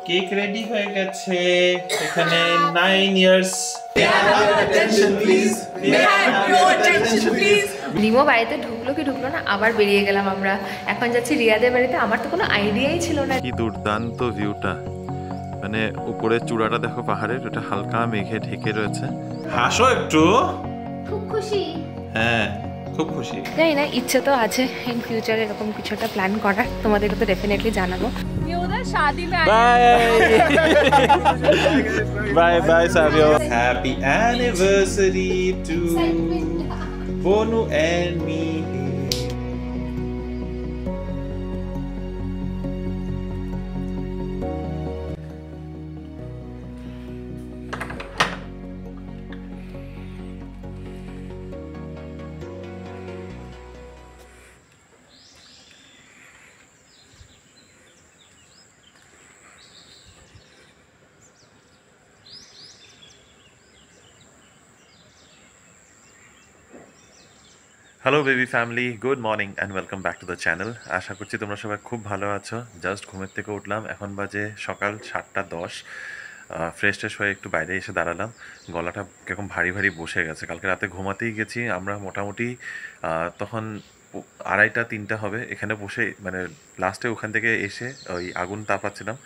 Cake ready হয়ে গেছে এখানে 9 ইয়ার্স। রিমো বাড়িতে ঢুকলো কি ঢুকলো না, আবার বেরিয়ে গেলাম আমরা। এখন যাচ্ছি রিয়াদের বাড়িতে। আমার তো কোনো আইডিয়াই ছিল না। কি দুর্দান্ত ভিউটা, মানে উপরে চূড়াটা দেখো পাহাড়ের, ওটা হালকা মেঘে ঢেকে রয়েছে। হাসো একটু। খুব খুশি। হ্যাঁ খুব খুশি। জানি না, ইচ্ছে তো আছে ইন ফিউচারে এরকম কিছু একটা প্ল্যান করার, তোমাদেরকে তো ডেফিনেটলি জানাবো। Bye bye Savio. Happy anniversary to Bonu and me. Hello baby family, good morning and welcome back to the channel. আশা করছি তোমরা সবাই খুব ভালো আছো। জাস্ট ঘুমের থেকে উঠলাম, এখন বাজে সকাল 7:10। ফ্রেশ ট্রেশ হয়ে একটু বাইরে এসে দাঁড়ালাম। গলাটা কিরকম ভারী ভারী বসে গেছে। কালকে রাতে ঘুমাতেই গেছি আমরা মোটামুটি তখন 2:30-3টা হবে। এখানে বসে মানে লাস্টে ওখান থেকে এসে ওই আগুন তাপাচ্ছিলাম,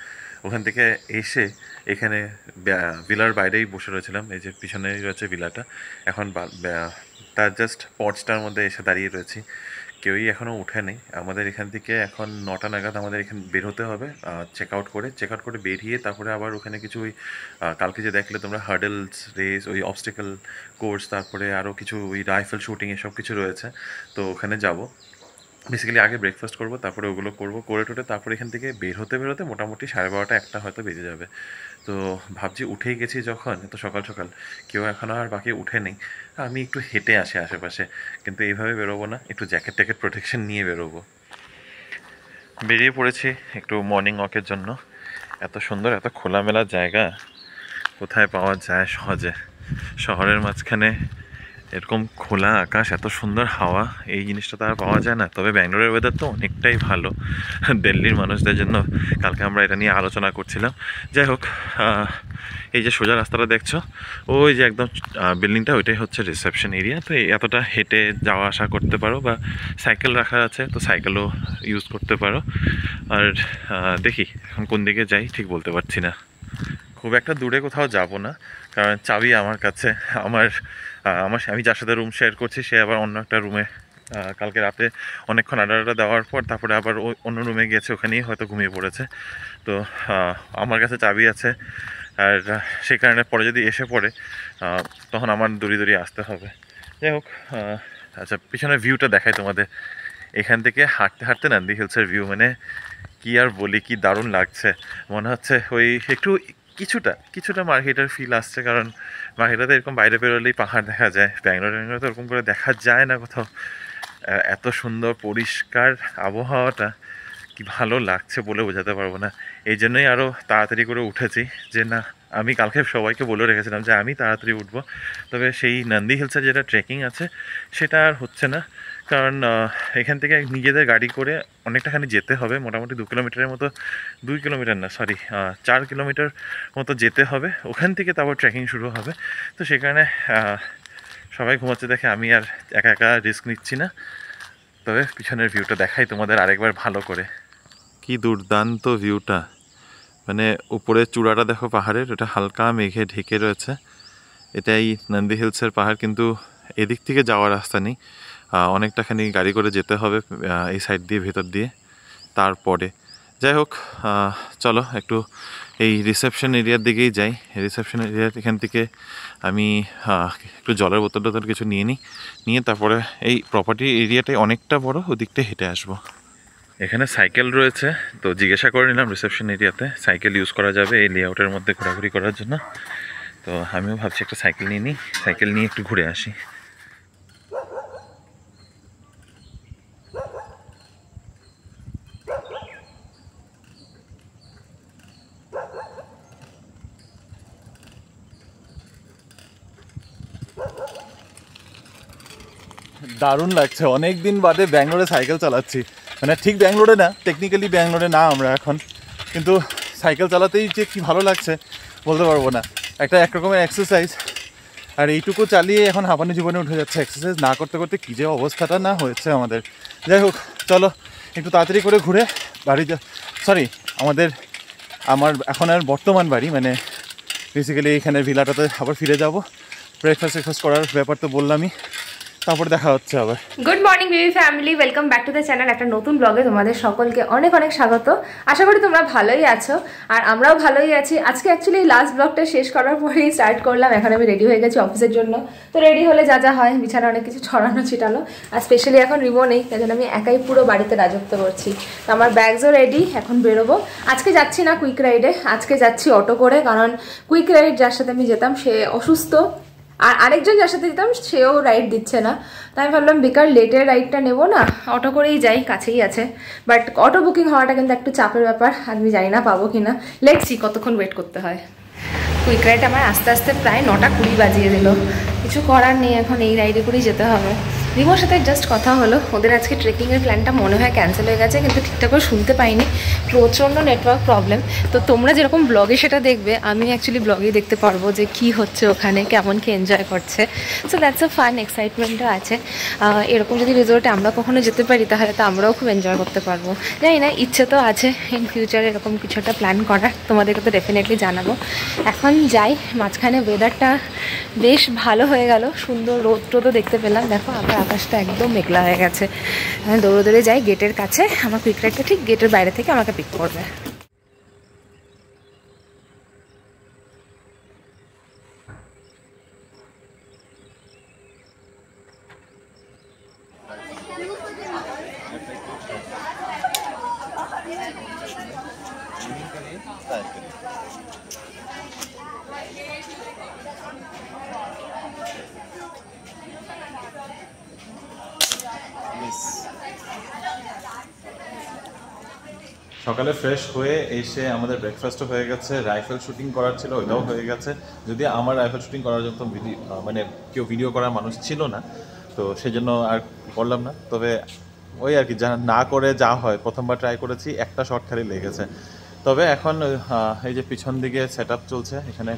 ওখান থেকে এসে এখানে ভিলার বাইরেই বসে রয়েছিলাম। এই যে পিছনেই রয়েছে ভিলাটা। এখন তার জাস্ট পর্চটার মধ্যে এসে দাঁড়িয়ে রয়েছি। কেউই এখনও উঠেনি। আমাদের এখান থেকে এখন 9টা নাগাদ আমাদের এখানে বের হতে হবে, চেক আউট করে বেরিয়ে তারপরে আবার ওখানে কিছু ওই কালকে যে দেখলে তোমরা হার্ডেলস রেস, ওই অবস্টিকেল কোর্স, তারপরে আরও কিছু ওই রাইফেল শুটিং এসব কিছু রয়েছে। তো ওখানে যাব। বেসিক্যালি আগে ব্রেকফাস্ট করবো, তারপরে ওগুলো করবো, করে টোটে তারপরে এখান থেকে বের হতে মোটামুটি 12:30-1টা হয়তো বেজে যাবে। তো ভাবছি উঠেই গেছি যখন, এত সকাল সকাল কেউ এখনও আর বাকি উঠেনি, আমি একটু হেঁটে আসি আশেপাশে। কিন্তু এইভাবে বেরোবো না, একটু জ্যাকেট ট্যাকেট প্রোটেকশন নিয়ে বেরোবো। বেরিয়ে পড়েছি একটু মর্নিং ওয়াকের জন্য। এত সুন্দর, এত খোলামেলা জায়গা কোথায় পাওয়া যায় সহজে। শহরের মাঝখানে এরকম খোলা আকাশ, এত সুন্দর হাওয়া, এই জিনিসটা তো আর পাওয়া যায় না। তবে ব্যাঙ্গালোরের ওয়েদার তো অনেকটাই ভালো দিল্লির মানুষদের জন্য। কালকে আমরা এটা নিয়ে আলোচনা করছিলাম। যাই হোক, এই যে সোজা রাস্তাটা দেখছো, ওই যে একদম বিল্ডিংটা, ওইটাই হচ্ছে রিসেপশন এরিয়া। তো এতটা হেঁটে যাওয়া আসা করতে পারো, বা সাইকেল রাখা আছে তো সাইকেলও ইউজ করতে পারো। আর দেখি এখন কোন দিকে যাই ঠিক বলতে পারছি না। খুব একটা দূরে কোথাও যাব না, কারণ চাবি আমার কাছে। আমি যার সাথে রুম শেয়ার করছি সে আবার অন্য একটা রুমে কালকে রাতে অনেকক্ষণ আড্ডা দেওয়ার পর তারপরে আবার অন্য রুমে গেছে, ওখানেই হয়তো ঘুমিয়ে পড়েছে। তো আমার কাছে চাবি আছে, আর সেই কারণে পরে যদি এসে পড়ে তখন আমার দূরে আসতে হবে। যাই হোক, আচ্ছা পিছনের ভিউটা দেখাই তোমাদের। এখান থেকে হাঁটতে হাঁটতে নান্দি হিলসের ভিউ, মানে কি আর বলি, কি দারুণ লাগছে। মনে হচ্ছে ওই একটু কিছুটা মার্কেটের ফিল আসছে, কারণ মার্কেটাতে এরকম বাইরে বেরোলেই পাহাড় দেখা যায়। ব্যাঙ্গালোরে তো এরকম করে দেখা যায় না কোথাও। এত সুন্দর পরিষ্কার আবহাওয়াটা কি ভালো লাগছে বলে বোঝাতে পারবো না। এই জন্যই আরও তাড়াতাড়ি করে উঠেছি, যে না আমি কালকে সবাইকে বলে রেখেছিলাম যে আমি তাড়াতাড়ি উঠবো। তবে সেই নন্দী হিলসের যেটা ট্রেকিং আছে সেটা আর হচ্ছে না, কারণ এখান থেকে নিজেদের গাড়ি করে অনেকটাখানি যেতে হবে, মোটামুটি 2 কিলোমিটারের মতো, 2 কিলোমিটার না সরি 4 কিলোমিটার মতো যেতে হবে। ওখান থেকে তারপর ট্রেকিং শুরু হবে। তো সেখানে সবাই ঘুমাচ্ছে দেখে আমি আর একা একা রিস্ক নিচ্ছি না। তবে পিছনের ভিউটা দেখাই তোমাদের আরেকবার ভালো করে। কি দুর্দান্ত ভিউটা, মানে উপরে চূড়াটা দেখো পাহাড়ের, ওটা হালকা মেঘে ঢেকে রয়েছে। এটাই নন্দী হিলসের পাহাড়, কিন্তু এদিক থেকে যাওয়ার রাস্তা নেই, অনেকটাখানি গাড়ি করে যেতে হবে এই সাইড দিয়ে, ভেতর দিয়ে। তারপরে যাই হোক, চলো একটু এই রিসেপশন এরিয়ার দিকেই যাই। রিসেপশন এরিয়ার এখান থেকে আমি একটু জলের বোতল কিছু নিয়ে তারপরে এই প্রপার্টি এরিয়াটাই অনেকটা বড়, ওদিকটা হেঁটে আসবো। এখানে সাইকেল রয়েছে, তো জিজ্ঞাসা করে নিলাম রিসেপশন এরিয়াতে সাইকেল ইউজ করা যাবে এই লেআউটের মধ্যে ঘোরাঘুরি করার জন্য। তো আমিও ভাবছি একটা সাইকেল নিই, সাইকেল নিয়ে একটু ঘুরে আসি। দারুণ লাগছে, অনেক দিন বাদে ব্যাঙ্গালোরে সাইকেল চালাচ্ছি। মানে ঠিক ব্যাঙ্গালোরে না, টেকনিক্যালি ব্যাঙ্গালোরে না আমরা এখন, কিন্তু সাইকেল চালাতেই যে কি ভালো লাগছে বলতে পারবো না, একটা একরকমের এক্সারসাইজ। আর এইটুকু চালিয়ে এখন হাঁপানি জীবনে উঠে যাচ্ছে, এক্সারসাইজ না করতে করতে কী যে অবস্থাটা না হয়েছে আমাদের। যাই হোক, চলো একটু তাড়াতাড়ি করে ঘুরে বাড়ি আমার এখন আর বর্তমান বাড়ি, মানে বেসিক্যালি এখানে ভিলাটাতে আবার ফিরে যাব। ব্রেকফাস্ট করার ব্যাপার তো বললামই, তারপর দেখা হচ্ছে আবার। Good morning baby family, welcome back to the channel. একটা নতুন ব্লগে তোমাদের সকলকে অনেক অনেক স্বাগত। আশা করি তোমরা ভালোই আছো, আর আমরাও ভালোই আছি। আজকে অ্যাকচুয়ালি লাস্ট ব্লগটা শেষ করার পরেই স্টার্ট করলাম। এখন আমি রেডি হয়ে গেছি অফিসের জন্য। তো রেডি হলে যা যা হয়, বিছানা অনেক কিছু ছড়ানো ছিটানো, আর স্পেশালি এখন রিমো নেই, তাই জন্য আমি একাই পুরো বাড়িতে রাজত্ব করছি। তো আমার ব্যাগসও রেডি, এখন বেরোবো। আজকে যাচ্ছি না কুইক রাইডে, আজকে যাচ্ছি অটো করে, কারণ কুইক রাইড যার সাথে আমি যেতাম সে অসুস্থ, আর আরেকজন যার সাথে যেতাম সেও রাইড দিচ্ছে না। তাই আমি ভাবলাম বেকার লেটের রাইডটা নেবো না, অটো করেই যাই, কাছেই আছে। বাট অটো বুকিং হওয়াটা কিন্তু একটু চাপের ব্যাপার, আমি জানি না পাবো কিনা। লেটসি কতক্ষণ ওয়েট করতে হয়। কুইক রাইড আমার আস্তে আস্তে প্রায় 9:20 বাজিয়ে দিল। কিছু করার নেই, এখন এই রাইডে করেই যেতে হবে। রিমোর সাথে জাস্ট কথা হলো, ওদের আজকে ট্রেকিংয়ের প্ল্যানটা মনে হয় ক্যান্সেল হয়ে গেছে, কিন্তু ঠিকঠাক করে শুনতে পাইনি, প্রচণ্ড নেটওয়ার্ক প্রবলেম। তো তোমরা যেরকম ব্লগে সেটা দেখবে, আমি অ্যাকচুয়ালি ব্লগেই দেখতে পারবো যে কী হচ্ছে ওখানে, কেমন কি এনজয় করছে। সো দ্যাটস আ ফান, এক্সাইটমেন্টও আছে। এরকম যদি রিসোর্টে আমরা কখনো যেতে পারি তাহলে তো আমরাও খুব এনজয় করতে পারবো। জানি না, ইচ্ছে তো আছে ইন ফিউচারে এরকম কিছু একটা প্ল্যান করার, তোমাদেরকে তো ডেফিনেটলি জানাবো। এখন যাই, মাঝখানে ওয়েদারটা বেশ ভালো হয়ে গেল, সুন্দর রোদ টোদও দেখতে পেলাম। দেখো আবার আকাশটা একদম মেঘলা হয়ে গেছে। আমি দৌড়ে দৌড়ে যাই গেটের কাছে, আমার কুইক রাইডটা ঠিক গেটের বাইরে থেকে আমাকে পিক করবে। সকালে ফ্রেশ হয়ে এসে আমাদের ব্রেকফাস্টও হয়ে গেছে, রাইফেল শুটিং করার ছিল ওইটাও হয়ে গেছে। যদি আমার রাইফেল শুটিং করার জন্য মানে কেউ ভিডিও করার মানুষ ছিল না, তো সেজন্য আর করলাম না। তবে ওই আর কি, যা না করে যা হয়, প্রথমবার ট্রাই করেছি, একটা শট খালি লেগেছে। তবে এখন এই যে পিছন দিকে সেট আপ চলছে, এখানে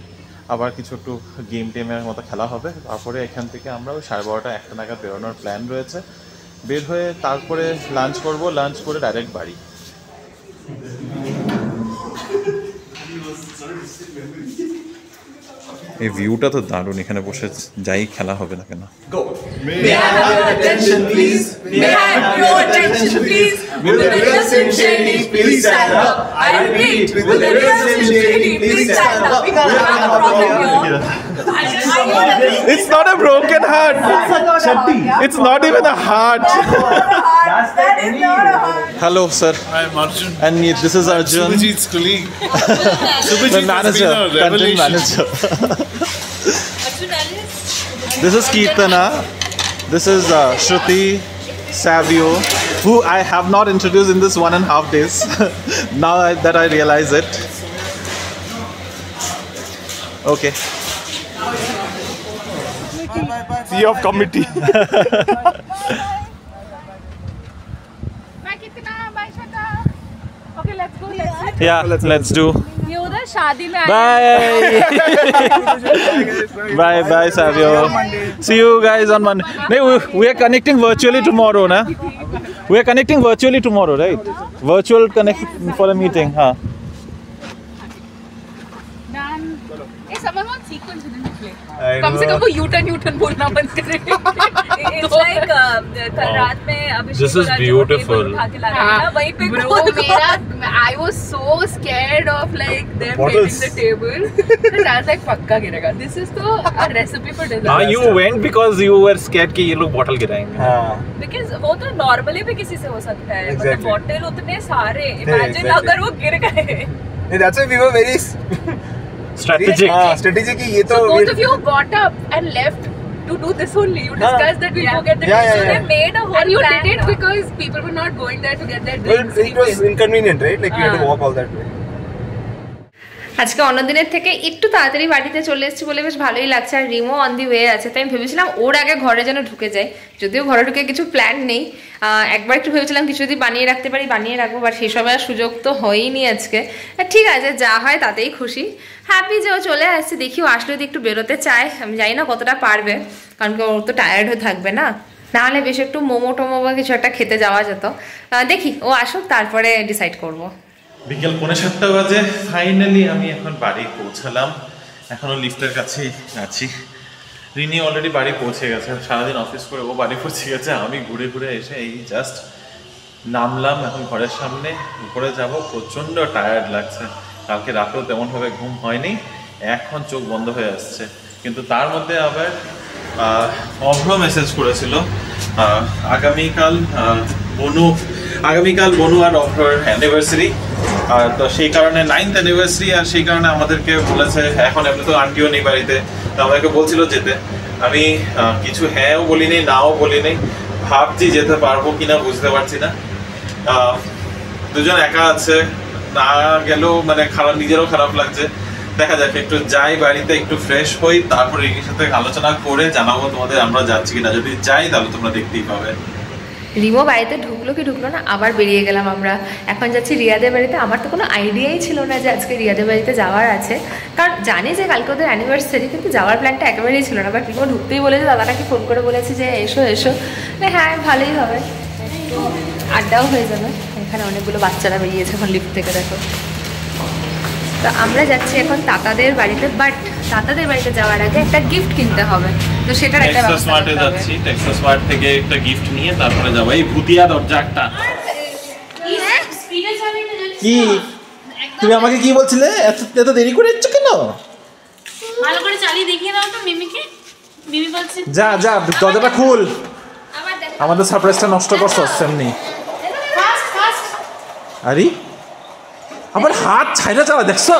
আবার কিছু একটু গেম টেমের মতো খেলা হবে। তারপরে এখান থেকে আমরা ওই 12:30 1টা নাগাদ বেরোনোর প্ল্যান রয়েছে। বের হয়ে তারপরে লাঞ্চ করব, লাঞ্চ করে ডাইরেক্ট বাড়ি। এই ভিউটা তো দারুণ, এখানে বসে যাই খেলা হবে না কেন। May I have your attention, please? May I have your attention, please? Will the real Slim Shady please stand up? I repeat, will the real Slim Shady please stand up? We got a problem here. It's not a broken heart. It's not even a heart. That is not a heart. Hello, sir. I am Arjun. And this is Arjun, Subhajit's colleague. the Subhajit manager, has been a content revelation. manager. This is Kirtana. This is Shruti, Savio, who I have not introduced in this 1.5 days. Now that I realize it. Okay. Sea of committee. Yeah, let's do. ये उधर शादी में Bye. Bye, bye, Savio. See you guys on Monday. No, we are connecting virtually tomorrow, na? We are connecting virtually tomorrow, right? Virtual connect for a meeting, huh? someone wants sequence within the play. कम से कम वो U-turn बोलना बंद करे. It's like कल रात में अभिषेक This is beautiful. उठा के ला रहा था वहीं पे. Bro, I was so scared of like them hitting the table. And I was like पक्का गिरेगा. This is तो a recipe for disaster. You went because you were scared कि ये लोग bottle गिराएंगे. Because वो तो normally भी किसी से हो सकता है. मतलब bottle उतने सारे. Imagine अगर वो गिर गए. That's why we were very Strategic. strategic. ये तो So both of you got up and left to do this only. You discussed that we'll go get the drinks. So they made a whole And you plan did it now. because people were not going there to get their well, drinks. it was inconvenient, right? Like we had to walk all that way. আজকে অন্য দিনের থেকে একটু তাড়াতাড়ি বাড়িতে চলে এসেছি বলে বেশ ভালোই লাগছে। আর রিমো অন দি ওয়ে আছে, তাই আমি ভেবেছিলাম ওর আগে ঘরে যেন ঢুকে যায়, যদিও ঘরে ঢুকে কিছু প্ল্যান নেই। একবার একটু ভেবেছিলাম কিছু যদি বানিয়ে রাখতে পারি বানিয়ে রাখবো, বাট সেসব আর সুযোগ তো হয়ইনি আজকে। ঠিক আছে, যা হয় তাতেই খুশি, হ্যাপি যে ও চলে আসছে। দেখি ও আসলে যদি একটু বেরোতে চায়, আমি জানি না কতটা পারবে, কারণ কি ওর তো টায়ার্ড হয়ে থাকবে না, নাহলে বেশ একটু মোমো টোমো বা কিছু একটা খেতে যাওয়া যেত। দেখি ও আসুক, তারপরে ডিসাইড করবো। বিকেল 7:45 বাজে, ফাইনালি আমি এখন বাড়ি পৌঁছালাম। এখনো লিফটের কাছেই আছি। রিনি অলরেডি বাড়ি পৌঁছে গেছে, সারাদিন অফিস করে ও বাড়ি পৌঁছে গেছে। আমি ঘুরে ঘুরে এসে এই জাস্ট নামলাম, এখন ঘরের সামনে উপরে যাব। প্রচণ্ড টায়ার্ড লাগছে, কালকে রাতেও তেমনভাবে ঘুম হয়নি, এখন চোখ বন্ধ হয়ে আসছে। কিন্তু তার মধ্যে আবার অভ্র মেসেজ করেছিল আগামীকাল বনু আর অভ্রর অ্যানিভার্সারি, আর তো সেই কারণে 9th অ্যানিভার্সারি, আর সেই কারণে আমাদেরকে বলেছে, এখন এমনি তো আন্টিও নেই বাড়িতে, তো আমাকে বলছিল যেতে। আমি কিছু হ্যাঁও বলি নেই নাও বলি নেই, ভাবছি যেতে পারবো কিনা বুঝতে পারছি না। দুজন একা আছে, না গেলেও মানে খারাপ, নিজেরও খারাপ লাগছে। দেখা যাক, একটু যাই বাড়িতে, একটু ফ্রেশ হই, তারপরে এর সাথে আলোচনা করে জানাবো তোমাদের আমরা যাচ্ছি কিনা। যদি যাই তাহলে তোমরা দেখতেই পাবে। রিমো বাড়িতে ঢুকলো কি ঢুকলো না, আবার বেরিয়ে গেলাম আমরা। এখন যাচ্ছি রিয়াদের বাড়িতে। আমার তো কোনো আইডিয়াই ছিল না যে আজকে রিয়াদের বাড়িতে যাওয়ার আছে, কারণ জানি যে কালকে ওদের অ্যানিভার্সারি, কিন্তু যাওয়ার প্ল্যানটা একেবারেই ছিল না। বাট রিমো ঢুকতেই বলেছে, দাদাটাকে ফোন করে বলেছে যে এসো এসো। হ্যাঁ ভালোই হবে, একটু আড্ডাও হয়ে যাবে। এখানে অনেকগুলো বাচ্চারা বেরিয়েছে এখন লিফট থেকে, দেখো। তো আমরা যাচ্ছি এখন তাতাদের বাড়িতে, বাট তাতাদের বাড়িতে যাওয়ার আগে একটা গিফট কিনতে হবে, তো সেটার একটা টেক্সাস স্মার্টে যাচ্ছি। টেক্সাস স্মার্ট থেকে একটা গিফট নিয়ে তারপরে যাবো। এই ভুতিয়া দরজাটা কি তুমি আমাকে কি বলছিলে, এত দেরি করে এসছো কেন? ভালো করে চালিয়ে দেখিয়ে দাও তো মিমিকে। মিমি বলছে যা যা দরজাটা খুল, আমাদের সারপ্রাইজটা নষ্ট করছস এমনি। আরে আবার হাত ছাইরা চালা, দেখছো?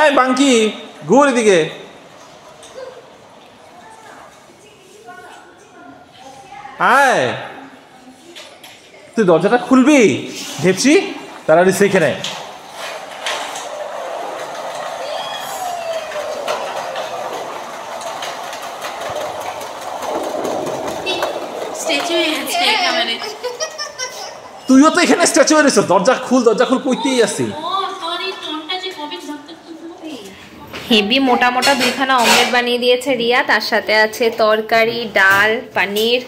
এই বাঙ্কি ঘুর এদিকে। আয়, তুই দরজাটা খুলবি ভেবছি, তাড়াতাড়ি সেখানে। স্ট্যাচু হয়ে গেছে একেবারে। তুইও তো এখানে স্ট্যাচু হয়ে রয়েছ, দরজা খুল কইতেই আসি। ও সরি, টোনটা যে কবে ধরতে। হেভি মোটা মোটা দুইখানা অমলেট বানিয়ে দিয়েছে রিয়া, তার সাথে আছে তরকারি, ডাল, পনির।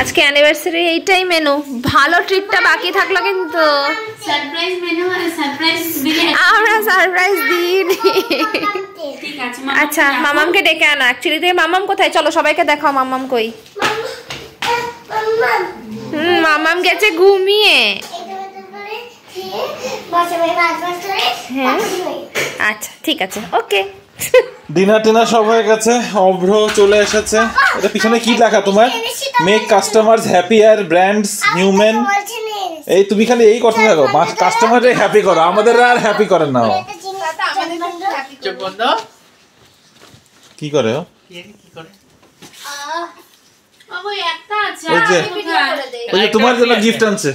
আজকে অ্যানিভার্সারি এইটাই মেনু। ভালো ট্রিটটা বাকি থাকলো কিন্তু। সারপ্রাইজ মেনু আর সারপ্রাইজ বিরিয়ানি আমরা সারপ্রাইজ দিইনি। ঠিক আছে। আচ্ছা, মামামকে ডেকে আনো। অ্যাকচুয়ালি তুই মামাম কোথায়? চলো সবাইকে দেখাও মামাম কই। মামাম গেছে ঘুমিয়ে। হ্যাঁ আচ্ছা ঠিক আছে, ওকে। ডিনার টিনার সব হয়ে গেছে, অভ্র চলে এসেছে। এটা পিছনে কি লেখা তোমার? মেক কাস্টমার্স হ্যাপি আর ব্র্যান্ডস হিউম্যান। এই তুমি খালি এই কথা থাকো, কাস্টমারকে হ্যাপি করো, আমাদের আর হ্যাপি করেন না। কি করে ও? বাবু একটা আছে, ওই যে তোমার জন্য গিফট আনছে।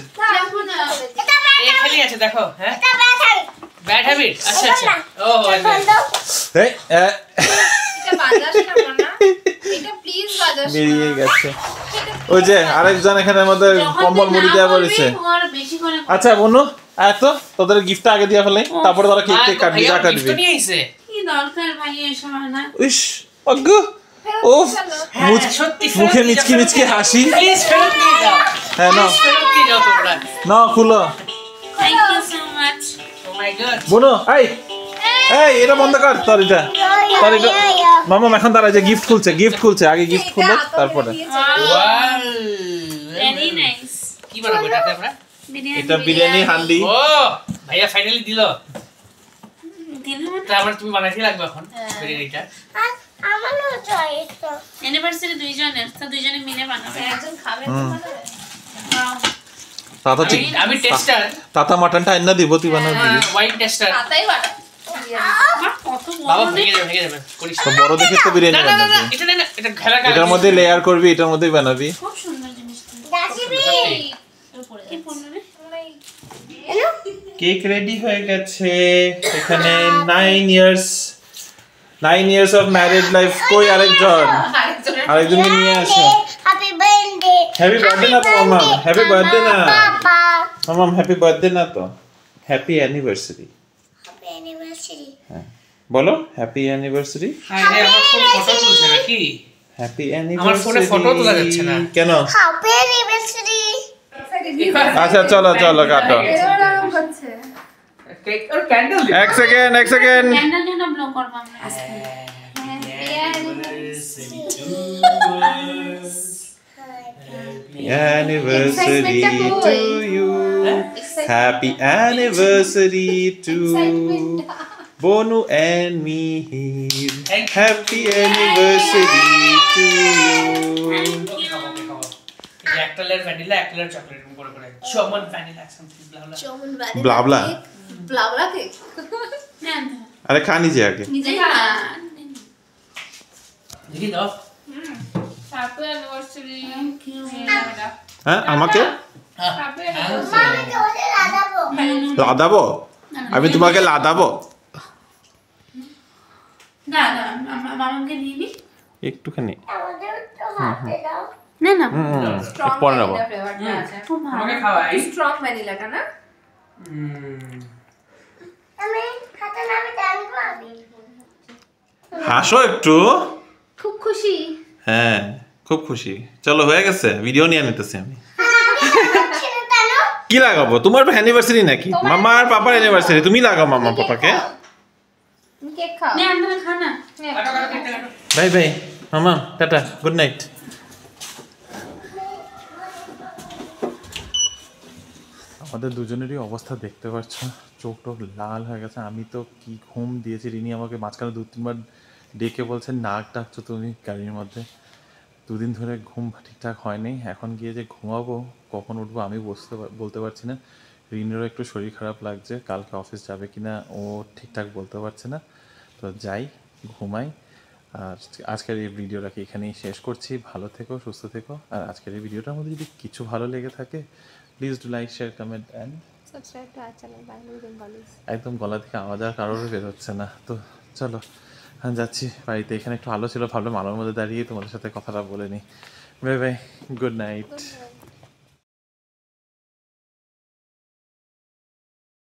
এখানেই আছে দেখো। হ্যাঁ ব্যাড হ্যাবিট। আচ্ছা আচ্ছা, ও এই এটা বাজাস না না, এটা প্লিজ বাজাস না। বেরিয়ে গেছে ওই যে আরেকজন এখানে আমাদের কম্বল মুড়ি দেওয়া বলেছে। আচ্ছা বনু আয় তো, তোদের গিফটটা আগে দিয়া ফেলে, তারপরে তোরা কেক কেক কাটবি, যা কাটবি। গিফট নিয়ে আইছে। কি দরকার ভাই এসব না? ইস অগো ওফ, মুখে মিচকি মিচকি হাসি। প্লিজ ফেরত নিয়ে যাও। হ্যাঁ না ফেরত নিয়ে যাও তোমরা। না খুলো। Thank you so much. Oh my god. Bonu এই এই এটা বন্ধ কর, তোর এটা মামা এখন তারা যে গিফট খুলছে আগে গিফট খুলো তারপরে। Wow very nice. কি বানাবো এটা আমরা? এটা বিরিয়ানি হান্ডি। ও ভাইয়া ফাইনালি দিল। তারপর তুমি বানাইতে লাগবে এখন বিরিয়ানিটা। আমারও চাই তো। অ্যানিভার্সারি দুইজনের, তো দুইজনে মিলে বানাবে। একজন খাবে তাতা আমি টেস্টার। তাতা মাটনটা আইনা দিব, তুই বানাবি। Wine tester. তাই বানা। কত বাবা বড় ভেঙে যাবে করিস তো বড় দেখে তো বিরিয়ানি না না না বানাবি। এটা না, এটা খেলা কাজ। এটার মধ্যে লেয়ার করবি, এটার মধ্যেই বানাবি। খুব সুন্দর জিনিসটা। দাসিবি কি পড়লো রে? কেক রেডি হয়ে গেছে এখানে 9 years of married life কই আরেকজনকে নিয়ে আসো হ্যাপি বার্থডে হ্যাপি বার্থডে না তো মামাম হ্যাপি বার্থডে না মামাম হ্যাপি বার্থডে না তো হ্যাপি অ্যানিভার্সারি হ্যাপি অ্যানিভার্সারি বলো হ্যাপি অ্যানিভার্সারি আরে আমার ফোন ফটো তুলছে নাকি হ্যাপি আমার ফোনে অ্যানিভার্সারি ফটো তোলা যাচ্ছে না কেন হ্যাপি অ্যানিভার্সারি আচ্ছা চলো চলো কাটো কেক আর ক্যান্ডেল এক সেকেন্ড ক্যান্ডেল জন্য ব্লো করব আমরা anniversary to you happy anniversary to Bonu and Mihir happy anniversary to you একটা লেয়ার ভ্যানিলা একটা লেয়ার চকলেট উপরে করে চমন ভ্যানিলা সামথিং ব্লা ব্লা blah blah ব্লাবলা কেক না আরে খানি যে আগে নিজে খা দেখি দাও হ্যাপি অ্যানিভার্সারি থ্যাংক ইউ হ্যাঁ আমাকে হ্যাপি মামি তোরে লাগাবো লাদাবো আমি তোমাকে লাদাবো না না মামাকে দিবি একটুখানি আমাদের তো হাতে দাও না না স্ট্রং পরে নেবো। ভ্যানিলা ফ্লেভারটা আছে খুব ভালো আমাকে খাওয়াই স্ট্রং ভ্যানিলাটা না আমি হাতে নামে টানবো আমি হাসো একটু খুব খুশি হ্যাঁ খুব খুশি চলো হয়ে গেছে ভিডিও নিয়ে নিতেছি আমি ছেড়ে টানো কি লাগাবো তোমার অ্যানিভার্সারি নাকি মামা আর পাপার অ্যানিভার্সারি তুমি লাগাও মামা পাপাকে তুমি কেক খাও নে আমরা খানা কাটো কাটো কেকটা কাটো বাই বাই মামা টাটা গুড নাইট আমাদের দুজনেরই অবস্থা দেখতে পাচ্ছ, চোখ টোক লাল হয়ে গেছে। আমি তো কি ঘুম দিয়েছি, রিনি আমাকে মাঝখানে 2-3 বার ডেকে বলছে নাক ডাকছো তুমি গাড়ির মধ্যে। দুদিন ধরে ঘুম ঠিকঠাক হয়নি, এখন গিয়ে যে ঘুমাবো কখন উঠবো আমি বলতে পারছি না। রিনিরও একটু শরীর খারাপ লাগছে, কালকে অফিস যাবে কিনা ও ঠিকঠাক বলতে পারছে না। তো যাই ঘুমাই। আর আজকের এই ভিডিওটাকে এখানেই শেষ করছি। ভালো থেকো, সুস্থ থেকো। আর আজকের এই ভিডিওটার মধ্যে যদি কিছু ভালো লেগে থাকে please do like, share, comment and subscribe to our channel Bangla Bengalis. একদম গলা থেকে আওয়াজ আর কারোর বের হচ্ছে না। তো চলো হ্যাঁ যাচ্ছি বাড়িতে। এখানে একটু আলো ছিল, ভাবলাম আলোর মধ্যে দাঁড়িয়ে তোমাদের সাথে কথাটা বলে নিই। Bye bye, good night.